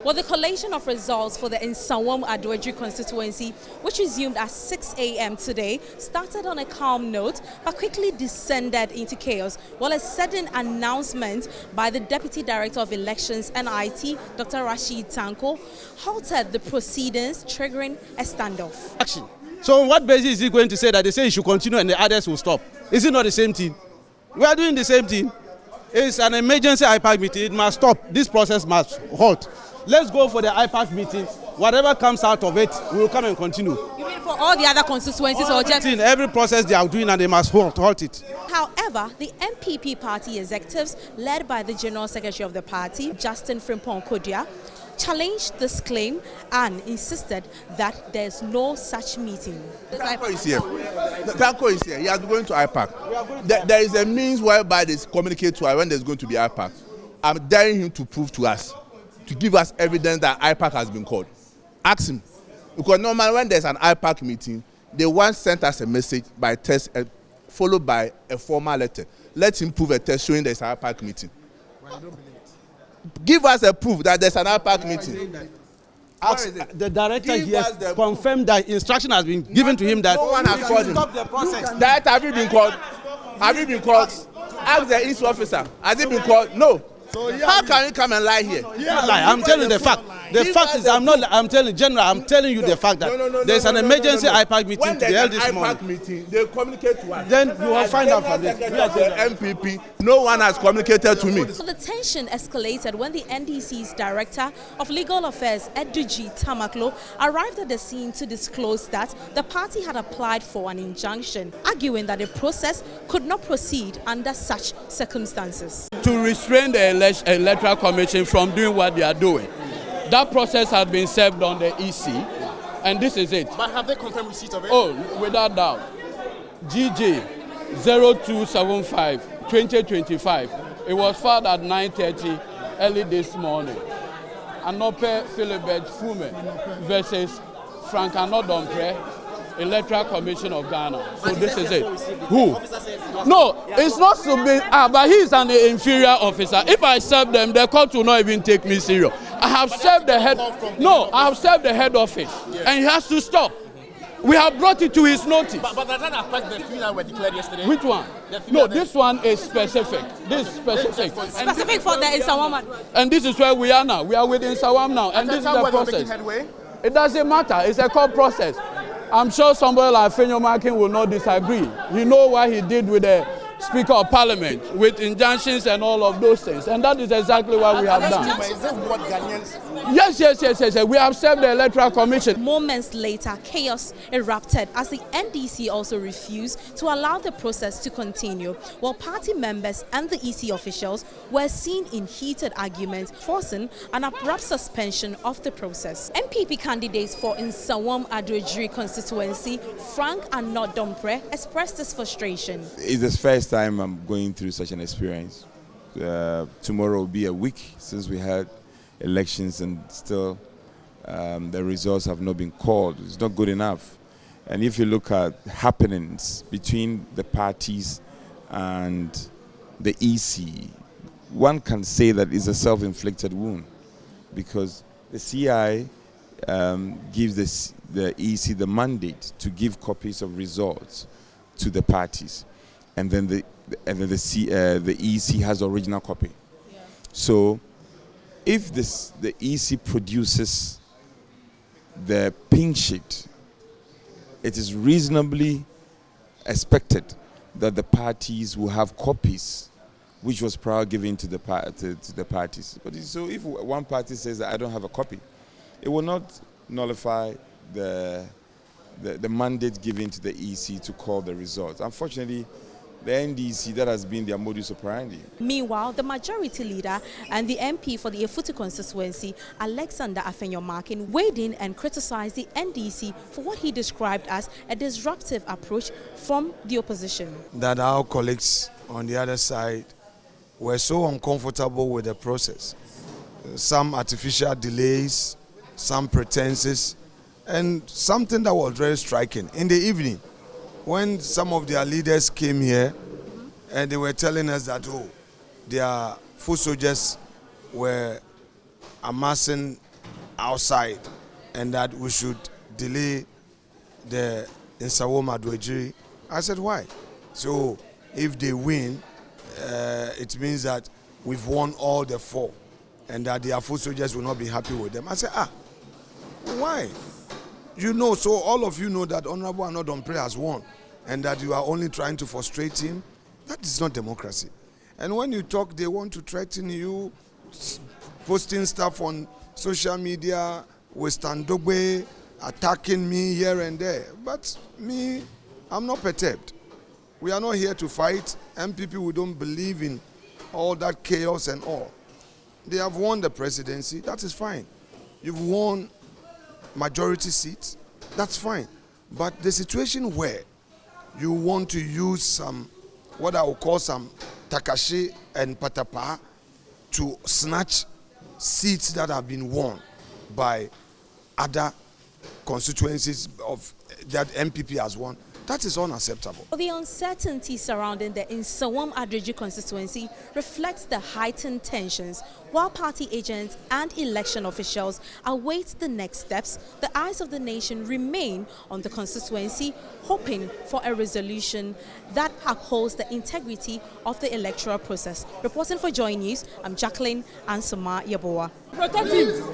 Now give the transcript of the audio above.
Well, the collation of results for the Nsawam Adoagyiri constituency, which resumed at 6 a.m. today, started on a calm note but quickly descended into chaos while a sudden announcement by the Deputy Director of Elections NIT, Dr. Rashid Tanko, halted the proceedings, triggering a standoff. Action. So on what basis is he going to say that they say he should continue and the others will stop? Is it not the same thing? We are doing the same thing. It's an emergency IPAC meeting. It must stop. This process must halt. Let's go for the IPAC meeting. Whatever comes out of it, we will come and continue. You mean for all the other constituencies or just every process they are doing, and they must halt it. However, the NPP party executives, led by the General Secretary of the party, Justin Frimpong Kodia, challenged this claim and insisted that there's no such meeting. Tanko is here. Tanko is here. He is going to IPAC. There is a means whereby they communicate to us when there's going to be IPAC. I'm daring him to prove to us, to give us evidence that IPAC has been called. Ask him. Because normally when there's an IPAC meeting, they once sent us a message by text followed by a formal letter. Let him prove a text showing there's an IPAC meeting. Give us a proof that there's an IPAC meeting. The director here confirmed that instruction has been given to him that no one has called him. Stop the process. That have you been called? Have you been called? Ask the East officer. Has he been called? No. So how can you come and lie here? I'm telling you the fact. The fact is, I'm telling General, I'm telling you the fact that there's an emergency IPAC meeting to be held this morning. When there's an IPAC meeting, they communicate to us. Then you will find out from this. NPP, no one has communicated to me. So the tension escalated when the NDC's Director of Legal Affairs, Eduji Tamaklo, arrived at the scene to disclose that the party had applied for an injunction, arguing that the process could not proceed under such circumstances. To restrain the Electoral Commission from doing what they are doing. That process has been served on the EC, and this is it. But have they confirmed receipt of it? Oh, without doubt. GJ 0275 2025. It was filed at 9:30 early this morning. Anope Philibert Fume versus Frank Anodompre, Electoral Commission of Ghana. So this is it. Who? No, it's not to be. But he's an inferior officer. If I serve them, the court will not even take me serious. I have served the head. No, I have served the head office, and he has to stop. We have brought it to his notice. But does that affect the three that were declared yesterday? Which one? No, this one is specific. This is specific. Specific for the Nsawam. And this is where we are now. We are with Nsawam now, and this is the process. It doesn't matter. It's a court process. I'm sure somebody like Fenyo Makin will not disagree. He knows what he did with the Speaker of Parliament, with injunctions and all of those things. And that is exactly what we have done. Yes. We have served the Electoral Commission. Moments later, chaos erupted as the NDC also refused to allow the process to continue, while party members and the EC officials were seen in heated arguments, forcing an abrupt suspension of the process. NPP candidates for Nsawam Adoagyiri constituency, Frank Anodompre, expressed his frustration. It's the first time I'm going through such an experience. Tomorrow will be a week since we had elections, and still the results have not been called. It's not good enough. And if you look at happenings between the parties and the EC, one can say that it's a self-inflicted wound, because the CI gives the EC the mandate to give copies of results to the parties, and then the EC has the original copy. Yeah. So if the EC produces the pink sheet, it is reasonably expected that the parties will have copies, which was prior given to the parties. But so if one party says that I don't have a copy, it will not nullify the mandate given to the EC to call the results. Unfortunately, the NDC, that has been their modus operandi. Meanwhile, the majority leader and the MP for the Efutu constituency, Alexander Afenyo-Markin, weighed in and criticized the NDC for what he described as a disruptive approach from the opposition. That our colleagues on the other side were so uncomfortable with the process. Some artificial delays, some pretenses, and something that was very striking. In the evening, when some of their leaders came here and they were telling us that, their foot soldiers were amassing outside and that we should delay the Nsawam Adoagyiri. I said, why? So if they win, it means that we've won all the 4 and that the Afro soldiers will not be happy with them. I said, why? You know, so all of you know that Honorable Anodompre has won and that you are only trying to frustrate him. That is not democracy. And when you talk, they want to threaten you, posting stuff on social media, with Standogbe, attacking me here and there. But me, I'm not perturbed. We are not here to fight. NPP, we don't believe in all that chaos and all. They have won the presidency, that is fine. You've won majority seats, that's fine. But the situation where you want to use some, what I would call some Takashi and Patapa to snatch seats that have been won by other constituencies of that NPP has won, that is unacceptable. The uncertainty surrounding the Nsawam Adoagyiri constituency reflects the heightened tensions. While party agents and election officials await the next steps, the eyes of the nation remain on the constituency, hoping for a resolution that upholds the integrity of the electoral process. Reporting for Joy News, I'm Jacqueline Nsawam Adoagyiri.